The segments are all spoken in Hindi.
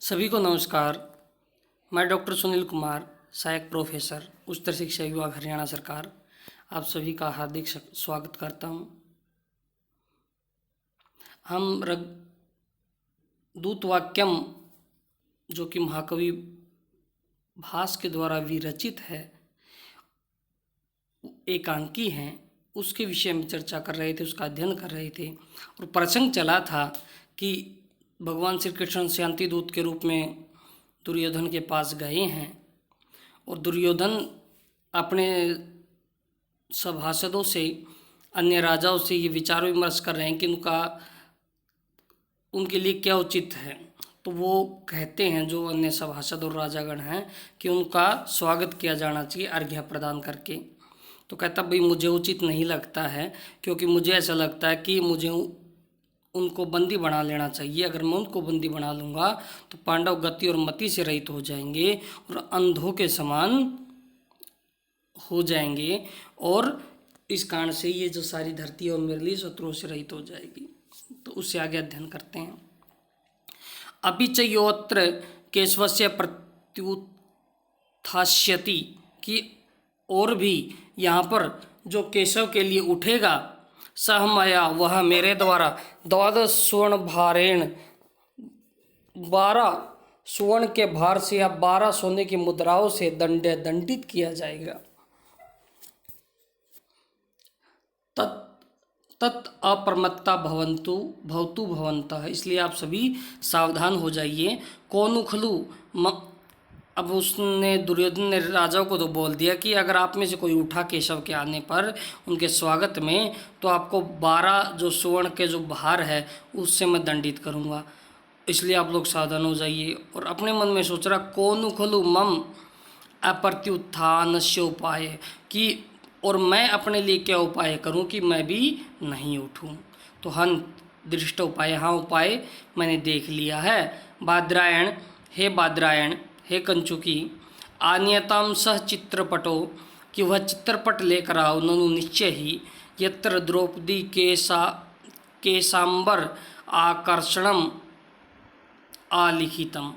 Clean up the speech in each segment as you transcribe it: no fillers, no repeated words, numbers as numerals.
सभी को नमस्कार। मैं डॉक्टर सुनील कुमार, सहायक प्रोफेसर, उच्चतर शिक्षा विभाग, हरियाणा सरकार, आप सभी का हार्दिक स्वागत करता हूं। हम रघुदूत वाक्यम, जो कि महाकवि भास के द्वारा विरचित है, एकांकी हैं, उसके विषय में चर्चा कर रहे थे, उसका अध्ययन कर रहे थे। और प्रसंग चला था कि भगवान श्री कृष्ण शांति दूत के रूप में दुर्योधन के पास गए हैं और दुर्योधन अपने सभासदों से, अन्य राजाओं से ये विचार विमर्श कर रहे हैं कि उनके लिए क्या उचित है। तो वो कहते हैं, जो अन्य सभासद और राजागण हैं, कि उनका स्वागत किया जाना चाहिए अर्घ्य प्रदान करके। तो कहता, भाई मुझे उचित नहीं लगता है, क्योंकि मुझे ऐसा लगता है कि मुझे उनको बंदी बना लेना चाहिए। अगर मैं उनको बंदी बना लूँगा तो पांडव गति और मति से रहित हो जाएंगे और अंधों के समान हो जाएंगे, और इस कारण से ये जो सारी धरती है और मेरे लिए शत्रुओं से रहित हो जाएगी। तो उससे आगे अध्ययन करते हैं। अपि च योऽत्र केशवस्य प्रत्युत्थास्यति, कि और भी यहाँ पर जो केशव के लिए उठेगा, सह मया, वह मेरे द्वारा 12 स्वर्ण भारेण, 12 स्वर्ण के भार से या 12 सोने की मुद्राओं से दंडित किया जाएगा। तत् अप्रमत्ता भवतु भवन्तः, इसलिए आप सभी सावधान हो जाइए। कौन खलु, अब उसने, दुर्योधन ने राजाओं को तो बोल दिया कि अगर आप में से कोई उठा केशव के आने पर उनके स्वागत में, तो आपको 12 जो स्वर्ण के जो भार है उससे मैं दंडित करूँगा। इसलिए आप लोग सावधान हो जाइए। और अपने मन में सोच रहा, कौन खलु मम अप्रत्युत्थानस्य उपाय, कि और मैं अपने लिए क्या उपाय करूं कि मैं भी नहीं उठूं। तो हन दृष्ट उपाय, हाँ उपाय मैंने देख लिया है। बाद्रायण, हे बाद्रायण, हे कंचुकी, आनियताम सह चित्रपटो, कि वह चित्रपट लेकर आओ, ननु निश्चय ही, यत्र द्रौपदी केशांबर आकर्षणम आलिखितम,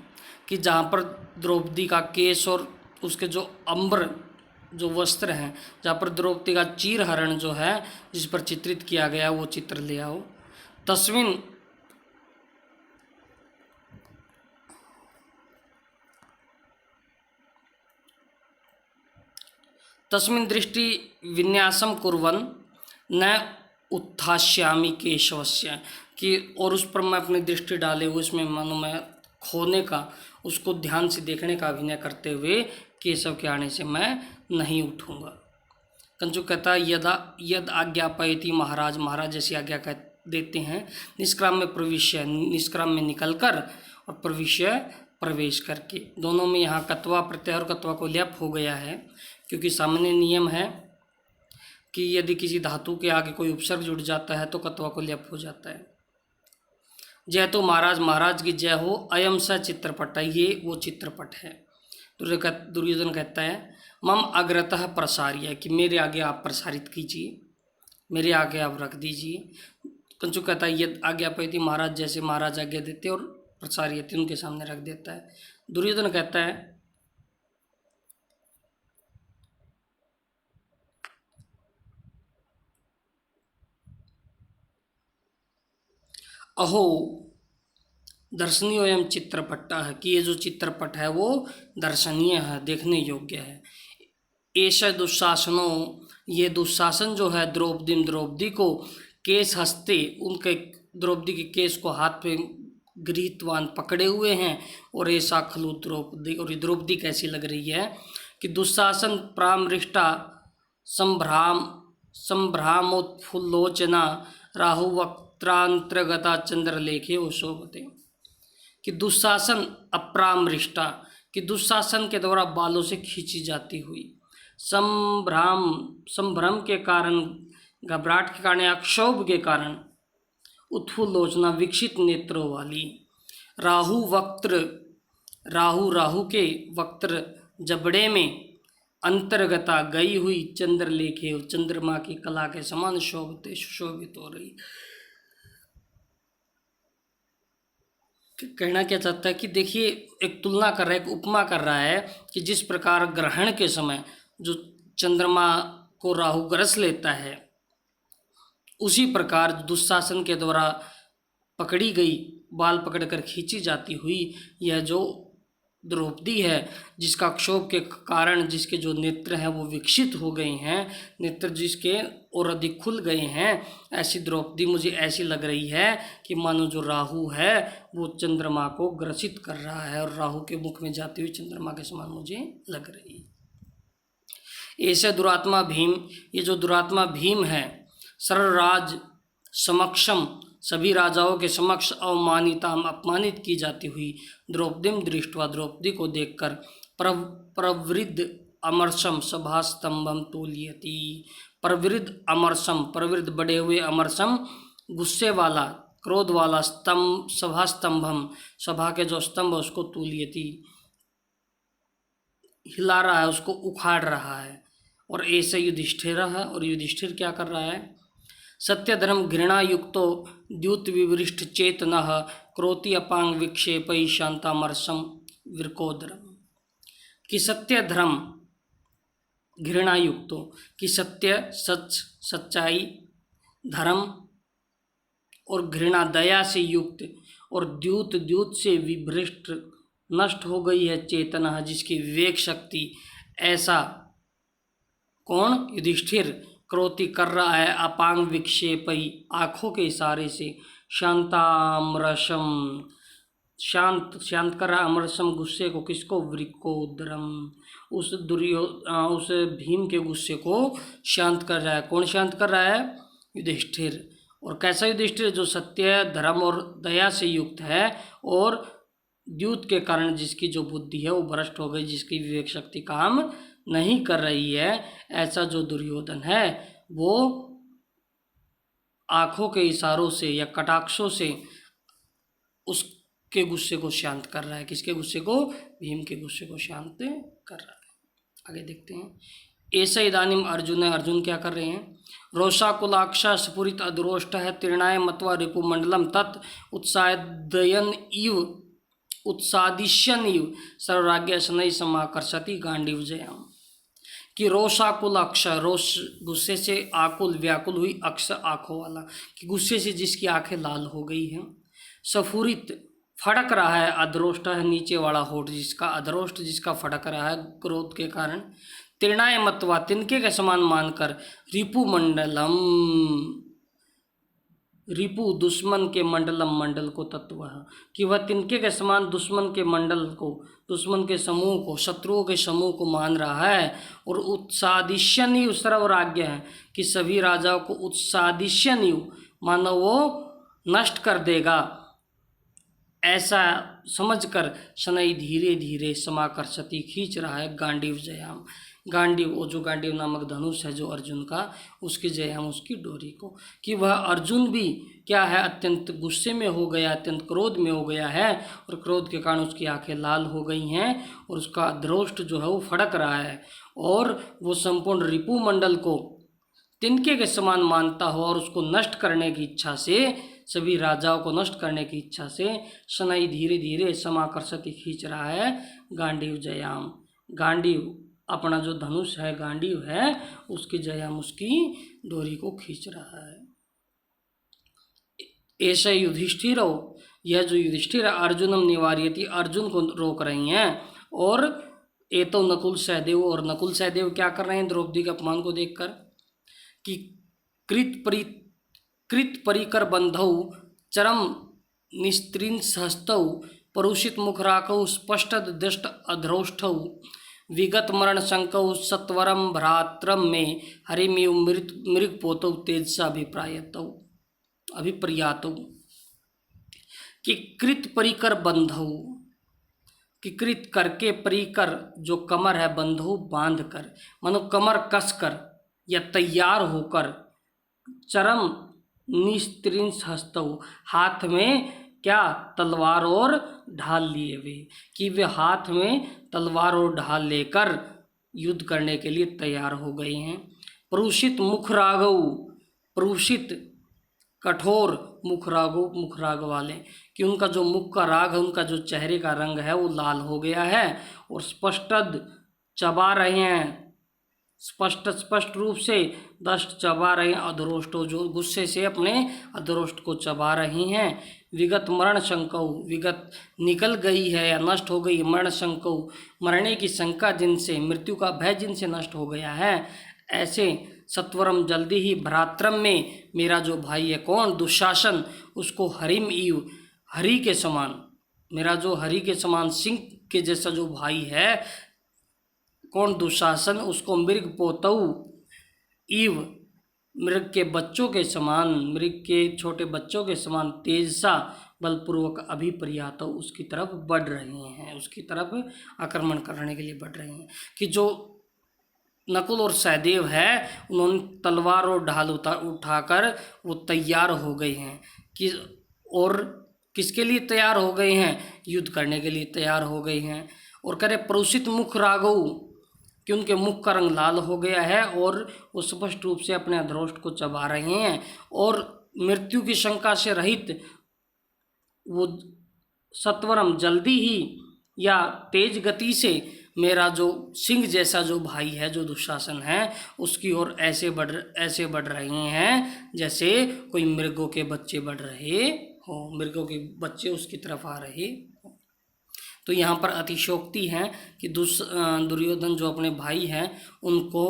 कि जहाँ पर द्रौपदी का केश और उसके जो अंबर जो वस्त्र हैं, जहाँ पर द्रौपदी का चीरहरण जो है जिस पर चित्रित किया गया, वो चित्र ले आओ। तस्मिन् दृष्टि विन्यासम कुर्वन् न उत्थास्यामि केशवस्य, कि और उस पर मैं अपनी दृष्टि डाले हुए उसमें मानो मैं खोने का, उसको ध्यान से देखने का अभिनय करते हुए केशव के आने से मैं नहीं उठूँगा। कंचुक कहता है, यद आज्ञापयति महाराज, महाराज जैसी आज्ञा देते हैं, निष्क्राम में प्रविश्य, निष्क्राम में निकलकर, और प्रविश्य प्रवेश करके। दोनों में यहाँ कत्वा प्रत्यय और कत्वा को ल्यप हो गया है, क्योंकि सामान्य नियम है कि यदि किसी धातु के आगे कोई उपसर्ग जुड़ जाता है तो कत्वा को ल्यप हो जाता है। जय तो महाराज, महाराज की जय हो। अयम स चित्रपट, ये वो चित्रपट है। दुर्योधन कहता है, मम अग्रतः प्रसार्य, कि मेरे आगे आप प्रसारित कीजिए, मेरे आगे आप रख दीजिए। कंचुक कहता है, यद आज्ञापयति, महाराज जैसे महाराज आज्ञा देते और प्रसार्यति, उनके सामने रख देता है। दुर्योधन कहता है, अहो दर्शनीय एवं चित्रपट है, कि ये जो चित्रपट है वो दर्शनीय है, देखने योग्य है। ऐसा दुशासनो, ये दुशासन जो है द्रौपदी को केस हंसते, उनके द्रौपदी के केस को हाथ पे गृहीतवान पकड़े हुए हैं। और ऐसा खलु द्रौपदी, और द्रौपदी कैसी लग रही है कि दुशासन प्रामृष्टा संभ्रामोत्फुल्लोचना राहु वक्त्रांतर्गता चंद्रलेखे शोभते, कि दुशासन अप्रामृष्टा, कि दुशासन के द्वारा बालों से खींची जाती हुई, संभ्रम के कारण, घबराहट के कारण, अक्षोभ के कारण, उत्फुल्लोचना विकसित नेत्रों वाली, राहु के वक्त्र जबड़े में अंतर्गता गई हुई, चंद्रलेखे, चंद्रमा की कला के समान शोभित हो रही। कहना क्या चाहता है कि देखिए, एक तुलना कर रहा है, एक उपमा कर रहा है कि जिस प्रकार ग्रहण के समय जो चंद्रमा को राहु ग्रस लेता है, उसी प्रकार दुशासन के द्वारा पकड़ी गई, बाल पकड़कर खींची जाती हुई यह जो द्रौपदी है, जिसका क्षोभ के कारण जिसके जो नेत्र हैं वो विकसित हो गए हैं, नेत्र जिसके और अधिक खुल गए हैं, ऐसी द्रौपदी मुझे ऐसी लग रही है कि मानो जो राहु है वो चंद्रमा को ग्रसित कर रहा है, और राहु के मुख में जाती हुई चंद्रमा के समान मुझे लग रही है। ऐसे दुरात्मा भीम, ये जो दुरात्मा भीम है, सरराज समक्षम, सभी राजाओं के समक्ष अवमानिता, अपमानित की जाती हुई, द्रौपदीम दृष्टवा, द्रौपदी को देखकर, प्रवृद्ध अमरसम सभास्तंभम तोलयति, प्रवृद्ध अमरसम, प्रवृद्ध बढ़े हुए, अमरसम गुस्से वाला, क्रोध वाला, स्तंभ सभा स्तंभम, सभा के जो स्तंभ उसको तोलयति, हिला रहा है, उसको उखाड़ रहा है। और ऐसे युधिष्ठिर है, और युधिष्ठिर क्या कर रहा है, सत्य धर्म घृणा युक्तो द्युत विवृष्ट चेतनः क्रोति अपांग विक्षेपई शांतामरसम विरकोदरम, कि सत्य धर्म घृणा युक्तो, कि सत्य सच, सच्चाई, धर्म और घृणा दया से युक्त, और द्युत, द्युत से विभ्रष्ट नष्ट हो गई है चेतना, जिसकी विवेक शक्ति, ऐसा कौन, युधिष्ठिर क्रोति कर रहा है, अपांग विक्षेपई, आँखों के इशारे से, शांतामरसम, शांत शांत कर रहा है, अमरसम गुस्से को, किसको, वृकोदरम, उस उस भीम के गुस्से को शांत कर रहा है। कौन शांत कर रहा है, युधिष्ठिर। और कैसा युधिष्ठिर, जो सत्य धर्म और दया से युक्त है, और द्यूत के कारण जिसकी जो बुद्धि है वो भ्रष्ट हो गई, जिसकी विवेक शक्ति काम नहीं कर रही है, ऐसा जो दुर्योधन है वो आँखों के इशारों से या कटाक्षों से उसके गुस्से को शांत कर रहा है। किसके गुस्से को, भीम के गुस्से को शांत कर रहा है। आगे देखते हैं। ऐसा इदानीम अर्जुन है, अर्जुन क्या कर रहे हैं, रोषाकुलाक्षा स्फुरित अद्रोष्ट है, तीर्णाय मत्वा रिपुमंडलम तत् उत्सादयन इव उत्सादिश्यन इव सर्वराज्ञ शनै समाकर्षति गांडीव जयम, कि रोषाकुल अक्षर, रोष गुस्से से आकुल व्याकुल हुई, अक्षर आँखों वाला, कि गुस्से से जिसकी आंखें लाल हो गई हैं, सफुरित फड़क रहा है, अधरोष्ट है नीचे वाला होठ जिसका, अधरोष्ट जिसका फड़क रहा है क्रोध के कारण, तीर्णाय मत्वा तिनके के समान मानकर, रिपुमंडलम, रिपु दुश्मन के, मंडलम मंडल को, तत्व है कि वह तिनके के समान दुश्मन के मंडल को, दुश्मन के समूह को, शत्रुओं के समूह को मान रहा है। और उत्सादिश्यनीय सर्वराज्ञ है, कि सभी राजाओं को उत्सादिश्यनीय मानो वो नष्ट कर देगा, ऐसा समझकर शनै धीरे धीरे समाकर्षति खींच रहा है गांडीव जयाम, गांडीव, वो जो गांडीव नामक धनुष है जो अर्जुन का, उसकी जयाम, उसकी डोरी को, कि वह अर्जुन भी क्या है, अत्यंत गुस्से में हो गया, अत्यंत क्रोध में हो गया है, और क्रोध के कारण उसकी आंखें लाल हो गई हैं, और उसका अधरोष्ट जो है वो फड़क रहा है, और वो संपूर्ण रिपु मंडल को तिनके के समान मानता हो, और उसको नष्ट करने की इच्छा से, सभी राजाओं को नष्ट करने की इच्छा से, शनै धीरे धीरे समाकर्षति खींच रहा है गांडीव जयाम, गांडीव अपना जो धनुष है, गांडीव है, उसकी जयाम, उसकी डोरी को खींच रहा है। ऐसे युधिष्ठिर हो, यह जो युधिष्ठिर अर्जुनम निवार्यति, अर्जुन को रोक रही हैं, और ये तो नकुल सहदेव, और नकुल सहदेव क्या कर रहे हैं द्रौपदी के अपमान को देखकर, कि कृत परिकर बंधौ चरम निस्त्रिंसहस्तौ परुषित मुखराकौ स्पष्ट दृष्ट अध्रोष्ठौ विगत मरण शंकौ सत्वरम भ्रात्रम में हरिमेव मृग पोतौ तेजसा अभिप्रियातौ, कि कृत परिकर बंधौ, कि कृत करके, परिकर जो कमर है, बंधौ बांध कर, मानो कमर कस कर या तैयार होकर, चरम निस्त्रिंस हस्तौ, हाथ में क्या, तलवार और ढाल लिए हुए, कि वे हाथ में तलवार और ढाल लेकर युद्ध करने के लिए तैयार हो गए हैं। परुषित मुख राघव, परुषित कठोर मुख राग वाले, कि उनका जो मुख का राग है, उनका जो चेहरे का रंग है वो लाल हो गया है, और स्पष्टद चबा रहे हैं, स्पष्ट रूप से दष्ट चबा रहे हैं, अधरोष्टो जो गुस्से से अपने अधरोष्ट को चबा रही हैं। विगत मरण शंकौ, विगत निकल गई है या नष्ट हो गई, मरण शंकौ मरने की शंका जिनसे, मृत्यु का भय जिनसे नष्ट हो गया है, ऐसे सत्वरम जल्दी ही भ्रात्रम में मेरा जो भाई है, कौन, दुशासन, उसको हरिम ईव, हरि के समान, मेरा जो हरि के समान सिंह के जैसा जो भाई है, कौन, दुशासन, उसको मृग पोतऊ ईव, मृग के बच्चों के समान, मृग के छोटे बच्चों के समान तेजसा बलपूर्वक अभिप्रियात उसकी तरफ बढ़ रहे हैं, उसकी तरफ आक्रमण करने के लिए बढ़ रहे हैं। कि जो नकुल और सहदेव है, उन्होंने तलवार और ढाल उठाकर वो तैयार हो गए हैं, कि और किसके लिए तैयार हो गए हैं, युद्ध करने के लिए तैयार हो गए हैं। और करे परुषित मुख राघव, कि उनके मुख का रंग लाल हो गया है और वो स्पष्ट रूप से अपने अधरोष्ट को चबा रहे हैं, और मृत्यु की शंका से रहित वो सत्वरम जल्दी ही या तेज गति से मेरा जो सिंह जैसा जो भाई है, जो दुशासन है, उसकी ओर ऐसे बढ़ रहे हैं जैसे कोई मृगों के बच्चे बढ़ रहे हो, मृगों के बच्चे उसकी तरफ आ रहे हो। तो यहाँ पर अतिशोक्ति है कि दुर्योधन जो अपने भाई हैं उनको,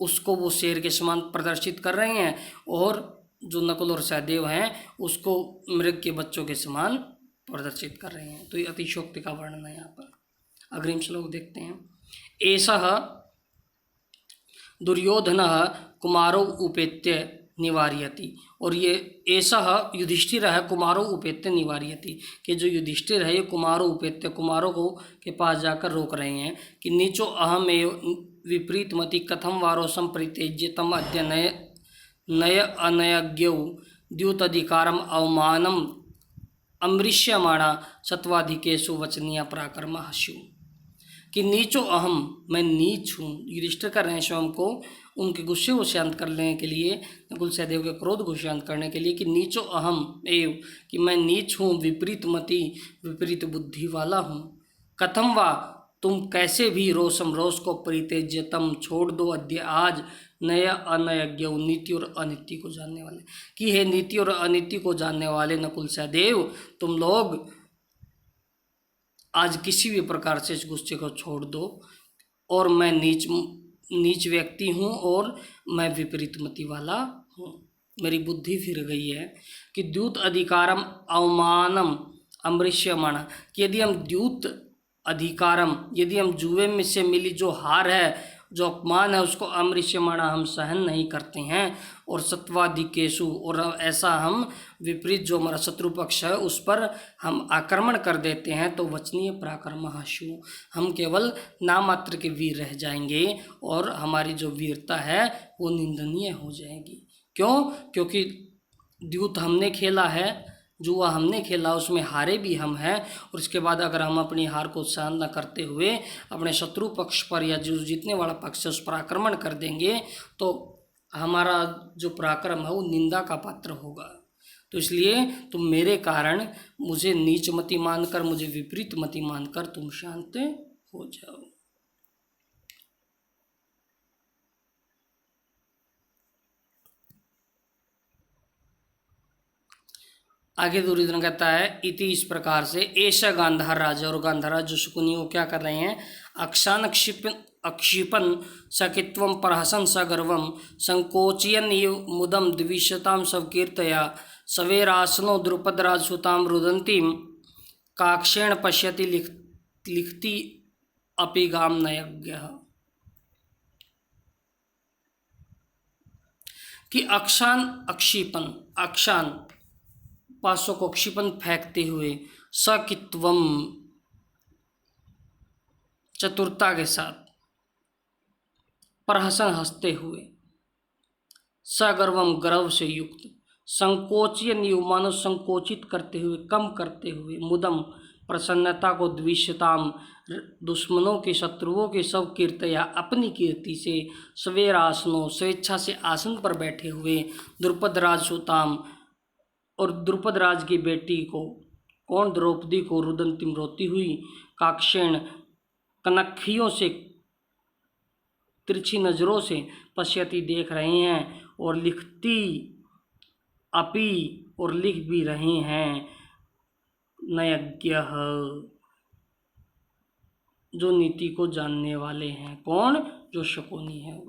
उसको वो शेर के समान प्रदर्शित कर रहे हैं, और जो नकुल और सहदेव हैं उसको मृग के बच्चों के समान प्रदर्शित कर रहे हैं। तो ये अतिशोक्ति का वर्णन है यहाँ पर। अग्रिम श्लोक देखते हैं। एषः दुर्योधनः कुमारो उपेत्य निवार्यति, और ये एषः युधिष्ठिर है कुमारो उपेत्य निवार्यति, कि जो युधिष्ठिर है ये कुमारो उपेत्य, कुमारों को के पास जाकर रोक रहे हैं कि नीचो अहम एव विपरीत मति कथम वारो संप्रीतेज्यतम अद्य नय अनयज्ञौ द्युतधिकारम अवमानम अमृष्यमाणा सत्वाधिकेषु वचनीय पराक्रम हस्यु, कि नीचो अहम, मैं नीच हूँ। युधिष्ठिर कर रहे हैं स्वयं को उनके गुस्से को शांत करने के लिए, नकुल सहदेव के क्रोध को शांत करने के लिए, कि नीचो अहम एव, कि मैं नीच हूँ, विपरीत मति, विपरीत बुद्धि वाला हूँ। कथम वा, तुम कैसे भी रोषम, रोष को परित्यज्यतम, छोड़ दो, अद्य आज, नय अनयज्ञ, नीति और अनिति को जानने वाले, कि है नीति और अनिति को जानने वाले नकुल सहदेव, तुम लोग आज किसी भी प्रकार से इस गुस्से को छोड़ दो, और मैं नीच व्यक्ति हूँ और मैं विपरीत मति वाला हूँ, मेरी बुद्धि फिर गई है। कि द्यूत अधिकारम अवमानम अमृष्यमाणा, कि यदि हम द्यूत अधिकारम, यदि हम जुए में से मिली जो हार है, जो अपमान है, उसको अमृष्यमाणा हम सहन नहीं करते हैं, और सत्वाधिकेशु, और ऐसा हम विपरीत जो हमारा शत्रु पक्ष है उस पर हम आक्रमण कर देते हैं, तो वचनीय पराक्रम हस्यु, हम केवल नाम मात्र के वीर रह जाएंगे और हमारी जो वीरता है वो निंदनीय हो जाएगी। क्यों? क्योंकि द्यूत हमने खेला है, जुआ हमने खेला, उसमें हारे भी हम हैं, और इसके बाद अगर हम अपनी हार को सहन न करते हुए अपने शत्रु पक्ष पर या जो जीतने वाला पक्ष है उस पर आक्रमण कर देंगे, तो हमारा जो पराक्रम है वो निंदा का पात्र होगा। तो इसलिए तुम मेरे कारण मुझे नीच मति मानकर, मुझे विपरीत मति मानकर तुम शांत हो जाओ। आगे दुर्योधन कहता है इति, इस प्रकार से, ऐसा गांधार राजा, और गांधार राजा जो शकुनी वो क्या कर रहे हैं, अक्षान अक्षिपन सकित्वम प्रहसन सगर्वम संकोचयन मुदम द्विषताम सवकीर्तया सवेरासनो द्रुपद राजसुताम रुदंतीम काक्षेण पश्यति लिखती अपिगाम नयज्ञ, कि अक्षान अक्षिपन, अक्षान पासों को क्षिपन फेंकते हुए, सकित्वम चतुरता के साथ, प्रहसन हंसते हुए, सगर्वम गर्व से युक्त, संकोचयन मानो संकोचित करते हुए, कम करते हुए, मुदम प्रसन्नता को द्विषताम, दुश्मनों के शत्रुओं के सब कीर्तया, अपनी कीर्ति से स्वेरासनो, स्वेच्छा से आसन पर बैठे हुए द्रुपद राज सुताम, और द्रुपद राज की बेटी को, कौन, द्रौपदी को, रुदंतिम रोती हुई, काक्षेण कनखियों से, तिरछी नजरों से, पश्यति देख रहे हैं, और लिखती अपि, और लिख भी रहे हैं, नयज्ञः, जो नीति को जानने वाले हैं, कौन, जो शकुनी है।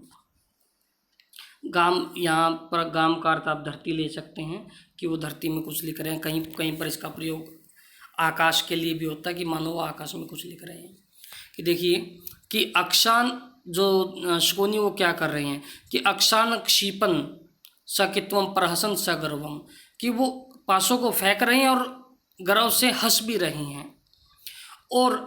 गाम, यहाँ पर गाम का अर्थ आप धरती ले सकते हैं कि वो धरती में कुछ लिख रहे हैं। कहीं कहीं पर इसका प्रयोग आकाश के लिए भी होता है कि मानो वो आकाश में कुछ लिख रहे हैं। कि देखिए कि अक्षान, जो शकुनी वो क्या कर रहे हैं कि अक्षान क्षिपन सकित्वम प्रहसन सगर्वम, कि वो पासों को फेंक रहे हैं और गर्व से हंस भी रहे हैं, और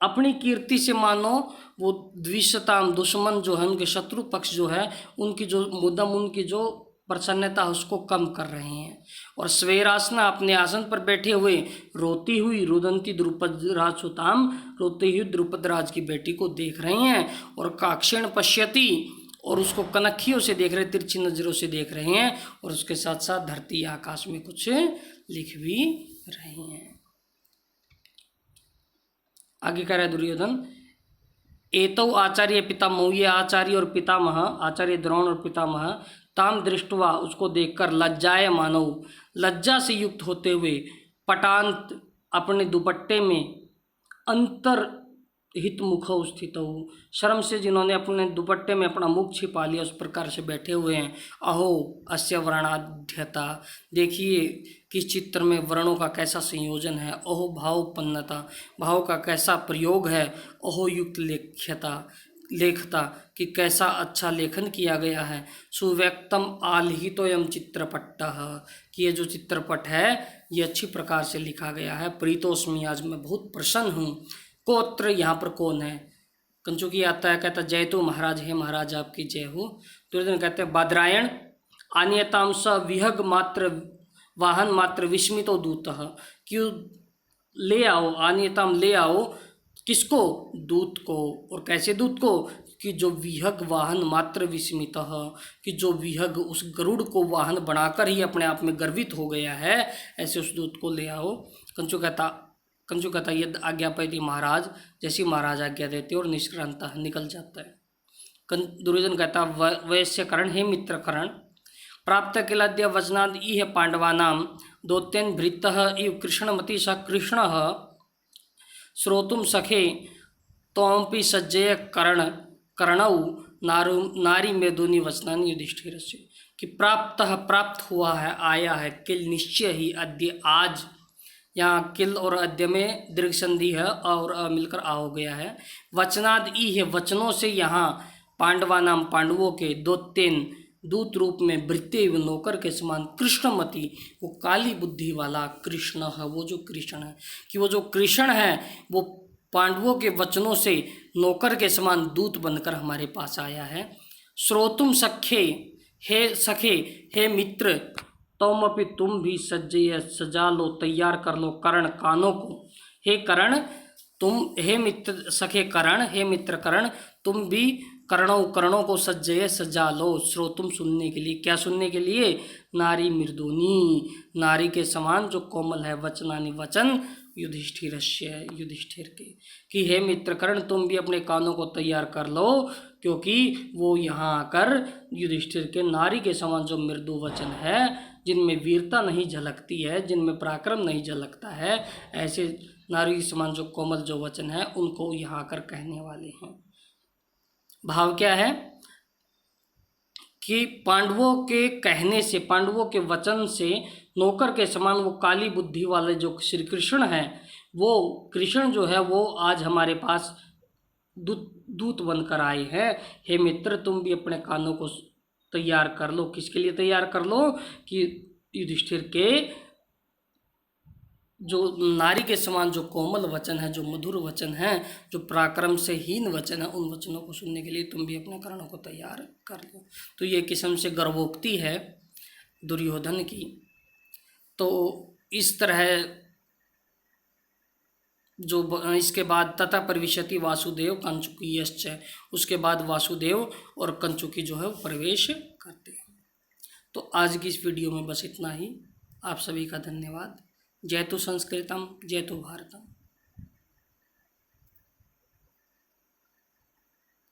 अपनी कीर्ति से मानो वो द्विषताम, दुश्मन जो है, उनके शत्रु पक्ष जो है, उनकी जो मुदम, उनकी जो प्रसन्नता है उसको कम कर रहे हैं। और स्वेरासना, अपने आसन पर बैठे हुए रोती हुई, रुदंती द्रुपद राज सुताम, रोती हुई द्रुपद राज की बेटी को देख रहे हैं। और काक्षेण पश्यति, और उसको कनखियों से देख रहे, तिरछी नजरों से देख रहे हैं, और उसके साथ साथ धरती आकाश में कुछ लिख भी रहे हैं। आगे कह रहा है दुर्योधन, एतौ आचार्य पितामह, ये आचार्य और पितामह, आचार्य द्रोण और पितामह, ताम दृष्टवा, उसको देखकर, लज्जाय मानव, लज्जा से युक्त होते हुए, पटांत, अपने दुपट्टे में, अंतर हित मुखौ स्थितौ, शर्म से जिन्होंने अपने दुपट्टे में अपना मुख छिपा लिया, उस प्रकार से बैठे हुए हैं। अहो अस्य वर्णाढ्यता, देखिए किस चित्र में वर्णों का कैसा संयोजन है। अहो भावोपन्नता, भाव का कैसा प्रयोग है। अहो युक्त लेखता, कि कैसा अच्छा लेखन किया गया है। सुव्यक्तम आलिहितोयम चित्रपट्टः, कि ये जो चित्रपट है ये अच्छी प्रकार से लिखा गया है। प्रीतोस्मि, आज मैं बहुत प्रसन्न हूँ। कोत्र, यहाँ पर कौन है, कंचुकी आता है, कहता जय तो महाराज, हे महाराज आपकी जय हो। दुर्योधन कहते हैं बाद्रायण आन्यताम स विहग मात्र वाहन मात्र विस्मितो दूतः, क्यों ले आओ, आन्यताम ले आओ, किसको, दूत को। और कैसे दूत को, कि जो विहग वाहन मात्र विस्मितः, कि जो विहग उस गरुड़ को वाहन बनाकर ही अपने आप में गर्वित हो गया है, ऐसे उस दूत को ले आओ। कंचु कहता यद आज्ञापयति महाराज, जैसी महाराज आज्ञा देते और निष्क्रांत निकल जाता है। दुर्योधन कहता वैश्य करण, हे मित्र करण, प्राप्त किलाद्य वचनाद इह पांडवानाम दौत्यन भृतः इव कृष्णमति स कृष्णः श्रोतुम सखे त्वमपि सज्जय करणौ नारी मेदुनि वचनान युधिष्ठिरस्य, कि प्राप्त हुआ है, आया है, किल निश्चय ही, अद्य आज, यहाँ किल और अद्य में दीर्घ संधि है और मिलकर आ हो गया है। वचनाद ई है, वचनों से, यहाँ पांडवा नाम, पांडवों के, दौत्यन, दूत रूप में, भृत्य नौकर के समान, कृष्णमति, वो काली बुद्धि वाला कृष्ण है, वो जो कृष्ण है, कि वो जो कृष्ण है वो पांडवों के वचनों से नौकर के समान दूत बनकर हमारे पास आया है। श्रोतुम सखे, हे सखे, हे मित्र, तौमपि, तुम भी सज्जय, सजा लो, तैयार कर लो, कर्ण, कानों को। हे कर्ण तुम, हे मित्र सखे कर्ण, हे मित्र कर्ण, तुम भी कर्णों को सज्जय, सजा लो, श्रोतुम, सुनने के लिए। क्या सुनने के लिए, नारी मृदुनी, नारी के समान जो कोमल है, वचनानि, वचन, युधिष्ठिरस्य, युधिष्ठिर के, कि हे मित्र कर्ण तुम भी अपने कानों को तैयार कर लो, क्योंकि वो यहाँ आकर युधिष्ठिर के नारी के समान जो मृदु वचन है, जिनमें वीरता नहीं झलकती है, जिनमें पराक्रम नहीं झलकता है, ऐसे नारी के समान जो कोमल जो वचन है, उनको यहाँ आकर कहने वाले हैं। भाव क्या है कि पांडवों के कहने से, पांडवों के वचन से नौकर के समान वो काली बुद्धि वाले जो श्री कृष्ण हैं, वो कृष्ण जो है वो आज हमारे पास दूत बनकर आए हैं। हे मित्र तुम भी अपने कानों को तैयार कर लो। किसके लिए तैयार कर लो, कि युधिष्ठिर के जो नारी के समान जो कोमल वचन है, जो मधुर वचन है, जो पराक्रम से हीन वचन है, उन वचनों को सुनने के लिए तुम भी अपने कर्णों को तैयार कर लो। तो ये किस्म से गर्वोक्ति है दुर्योधन की। तो इस तरह इसके बाद तथा प्रविशति वासुदेव कंचुकीयश्च, उसके बाद वासुदेव और कंचुकी जो है वो प्रवेश करते हैं। तो आज की इस वीडियो में बस इतना ही। आप सभी का धन्यवाद। जय तो संस्कृतम, जय तो भारतम।